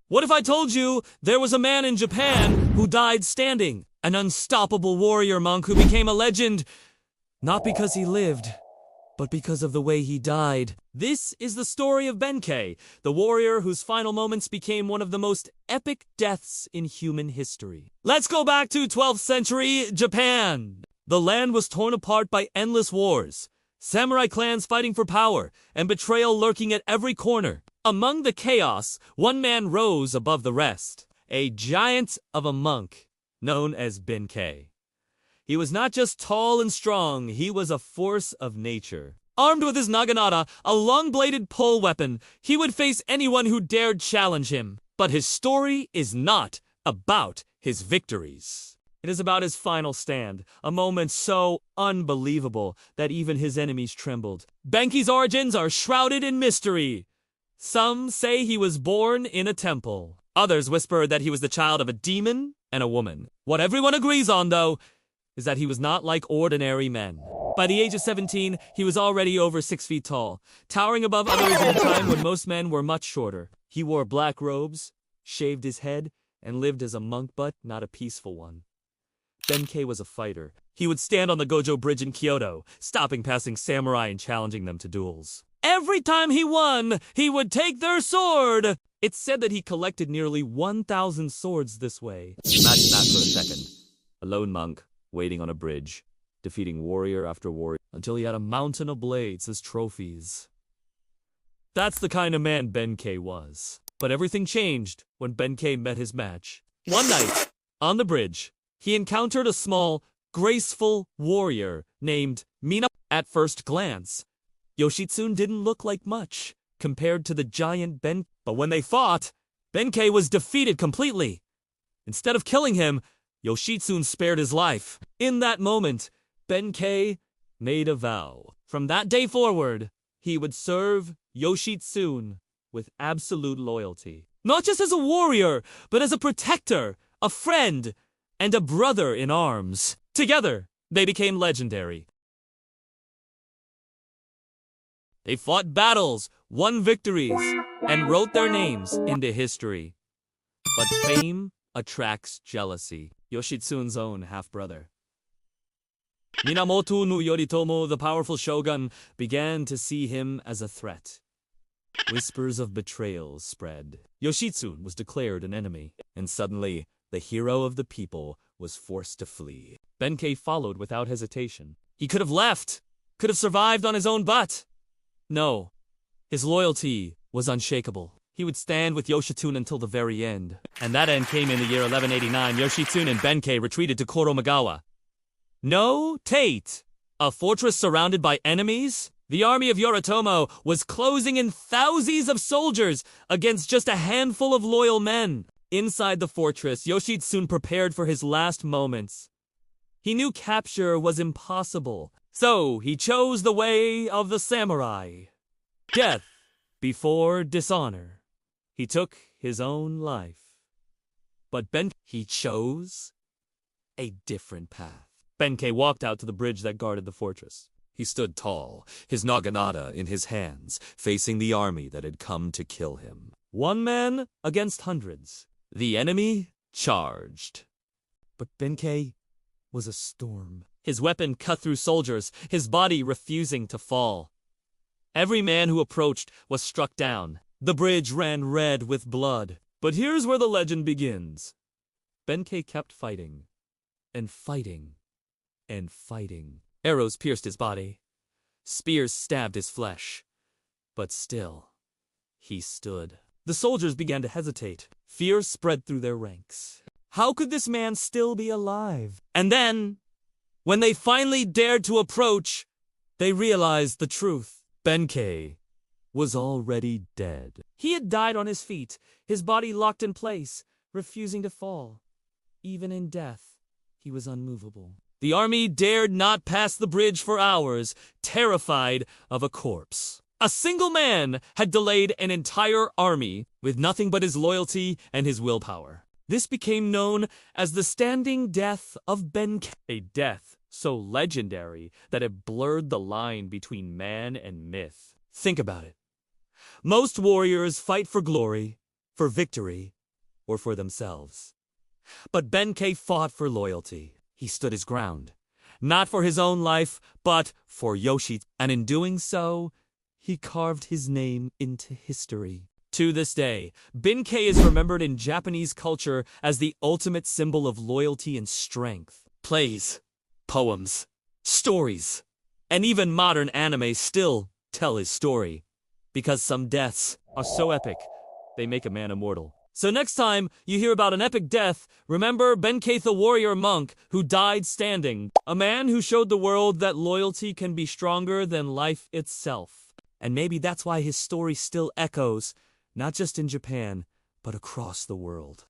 What if I told you there was a man in Japan who died standing? An unstoppable warrior monk who became a legend, not because he lived, but because of the way he died. This is the story of Benkei, the warrior whose final moments became one of the most epic deaths in human history. Let's go back to 12th century Japan. The land was torn apart by endless wars, samurai clans fighting for power, and betrayal lurking at every corner. Among the chaos, one man rose above the rest, a giant of a monk known as Benkei. He was not just tall and strong, he was a force of nature. Armed with his naginata, a long-bladed pole weapon, he would face anyone who dared challenge him. But his story is not about his victories. It is about his final stand, a moment so unbelievable that even his enemies trembled. Benkei's origins are shrouded in mystery. Some say he was born in a temple. Others whisper that he was the child of a demon and a woman. What everyone agrees on, though, is that he was not like ordinary men. By the age of 17, he was already over 6 feet tall, towering above others at a time when most men were much shorter. He wore black robes, shaved his head, and lived as a monk, but not a peaceful one. Benkei was a fighter. He would stand on the Gojo Bridge in Kyoto, stopping passing samurai and challenging them to duels. Every time he won, he would take their sword. It's said that he collected nearly 1,000 swords this way. Imagine that for a second. A lone monk, waiting on a bridge, defeating warrior after warrior, until he had a mountain of blades as trophies. That's the kind of man Benkei was. But everything changed when Benkei met his match. One night, on the bridge, he encountered a small, graceful warrior named Mina. At first glance, Yoshitsune didn't look like much compared to the giant Benkei. But when they fought, Benkei was defeated completely. Instead of killing him, Yoshitsune spared his life. In that moment, Benkei made a vow. From that day forward, he would serve Yoshitsune with absolute loyalty. Not just as a warrior, but as a protector, a friend, and a brother in arms. Together, they became legendary. They fought battles, won victories, and wrote their names into history. But fame attracts jealousy. Yoshitsune's own half-brother, Minamoto no Yoritomo, the powerful shogun, began to see him as a threat. Whispers of betrayal spread. Yoshitsune was declared an enemy, and suddenly, the hero of the people was forced to flee. Benkei followed without hesitation. He could have left, could have survived on his own butt. No, his loyalty was unshakable. He would stand with Yoshitsune until the very end. And that end came in the year 1189. Yoshitsune and Benkei retreated to Koromagawa. No Tate, a fortress surrounded by enemies? The army of Yoritomo was closing in thousands of soldiers against just a handful of loyal men. Inside the fortress, Yoshitsune prepared for his last moments. He knew capture was impossible, so he chose the way of the samurai. Death before dishonor. He took his own life. But he chose a different path. Benkei walked out to the bridge that guarded the fortress. He stood tall, his naginata in his hands, facing the army that had come to kill him. One man against hundreds. The enemy charged. But Benkei was a storm. His weapon cut through soldiers, his body refusing to fall. Every man who approached was struck down. The bridge ran red with blood. But here's where the legend begins. Benkei kept fighting, and fighting, and fighting. Arrows pierced his body. Spears stabbed his flesh. But still, he stood. The soldiers began to hesitate. Fear spread through their ranks. How could this man still be alive? And then, when they finally dared to approach, they realized the truth. Benkei was already dead. He had died on his feet, his body locked in place, refusing to fall. Even in death, he was unmovable. The army dared not pass the bridge for hours, terrified of a corpse. A single man had delayed an entire army with nothing but his loyalty and his willpower. This became known as the standing death of Benke, a death so legendary that it blurred the line between man and myth. Think about it. Most warriors fight for glory, for victory, or for themselves. But Benkei fought for loyalty. He stood his ground. Not for his own life, but for Yoshi, and in doing so, he carved his name into history. To this day, Benkei is remembered in Japanese culture as the ultimate symbol of loyalty and strength. Plays, poems, stories, and even modern anime still tell his story. Because some deaths are so epic, they make a man immortal. So next time you hear about an epic death, remember Benkei the warrior monk who died standing. A man who showed the world that loyalty can be stronger than life itself. And maybe that's why his story still echoes, not just in Japan, but across the world.